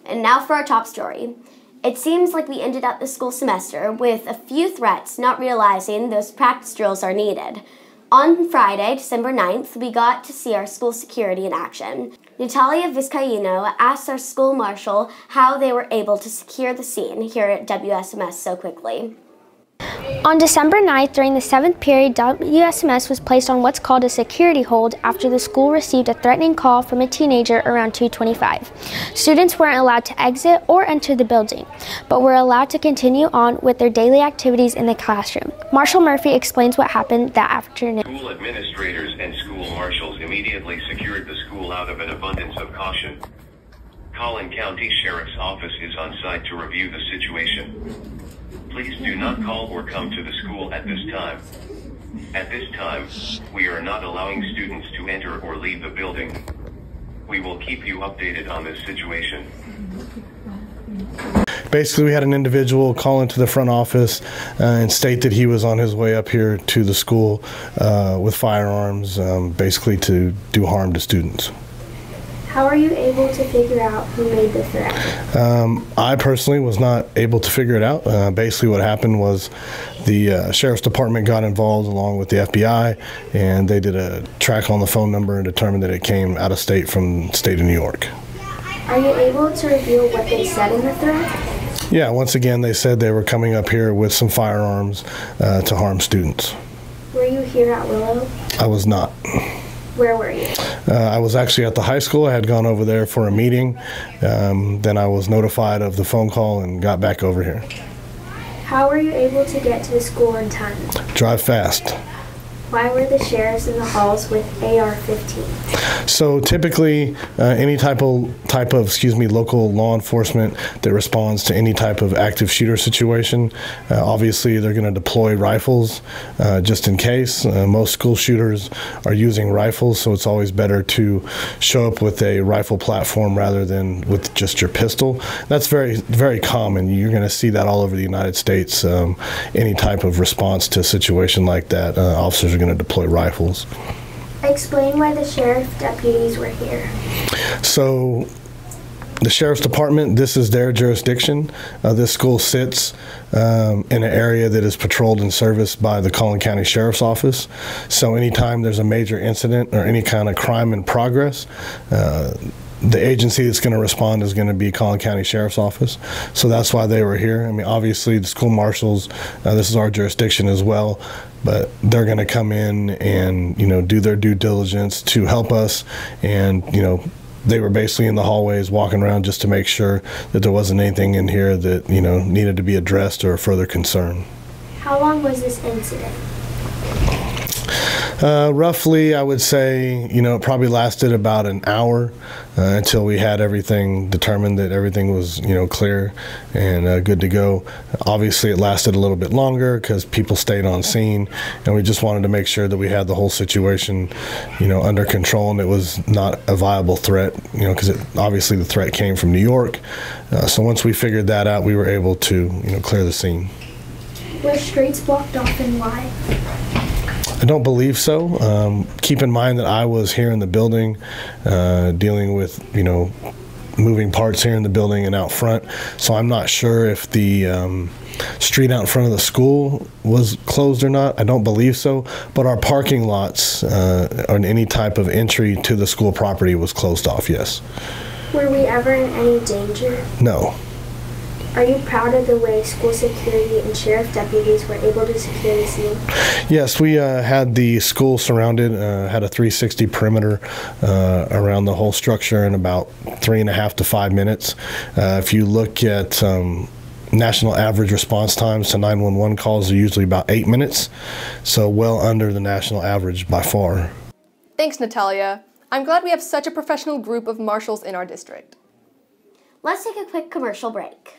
And now for our top story. It seems like we ended up the school semester with a few threats, not realizing those practice drills are needed. On Friday, December 9th, we got to see our school security in action. Natalia Vizcaino asked our school marshal how they were able to secure the scene here at WSMS so quickly. On December 9th, during the 7th period, WSMS was placed on what's called a security hold after the school received a threatening call from a teenager around 2:25. Students weren't allowed to exit or enter the building, but were allowed to continue on with their daily activities in the classroom. Marshal Murphy explains what happened that afternoon. School administrators and school marshals immediately secured the school out of an abundance of caution. Collin County Sheriff's Office is on site to review the situation. Please do not call or come to the school at this time. At this time, we are not allowing students to enter or leave the building. We will keep you updated on this situation. Basically, we had an individual call into the front office and state that he was on his way up here to the school with firearms, basically to do harm to students. How are you able to figure out who made the threat? I personally was not able to figure it out. Basically what happened was the Sheriff's Department got involved along with the FBI, and they did a track on the phone number and determined that it came out of state from the state of New York. Are you able to reveal what they said in the threat? Yeah, once again they said they were coming up here with some firearms to harm students. Were you here at Willow? I was not. Where were you? I was actually at the high school. I had gone over there for a meeting. Then I was notified of the phone call and got back over here. How were you able to get to the school in time? Drive fast. Why were the sheriffs in the halls with AR-15? So typically, any type of local law enforcement that responds to any type of active shooter situation, obviously they're going to deploy rifles just in case. Most school shooters are using rifles, so it's always better to show up with a rifle platform rather than with just your pistol. That's very, very common. You're going to see that all over the United States. Any type of response to a situation like that, officers are going to deploy rifles. Explain why the sheriff deputies were here. So the Sheriff's Department, this is their jurisdiction. This school sits in an area that is patrolled and serviced by the Collin County Sheriff's Office. So anytime there's a major incident or any kind of crime in progress, the agency that's going to respond is going to be Collin County Sheriff's Office. So that's why they were here. I mean, obviously the school marshals, this is our jurisdiction as well, but they're going to come in and, do their due diligence to help us. And, they were basically in the hallways walking around just to make sure that there wasn't anything in here that, needed to be addressed or further concern. How long was this incident? Roughly, I would say, it probably lasted about an hour until we had everything determined that everything was, clear and good to go. Obviously, it lasted a little bit longer because people stayed on scene, and we just wanted to make sure that we had the whole situation, under control, and it was not a viable threat, because obviously the threat came from New York. So once we figured that out, we were able to, clear the scene. Were streets blocked off and why? I don't believe so. Keep in mind that I was here in the building dealing with, moving parts here in the building and out front. So I'm not sure if the street out in front of the school was closed or not. I don't believe so. But our parking lots and any type of entry to the school property was closed off, yes. Were we ever in any danger? No. Are you proud of the way school security and sheriff deputies were able to secure the scene? Yes, we had the school surrounded, had a 360 perimeter around the whole structure in about 3.5 to 5 minutes. If you look at national average response times to 911 calls are usually about 8 minutes, so well under the national average by far. Thanks, Natalia. I'm glad we have such a professional group of marshals in our district. Let's take a quick commercial break.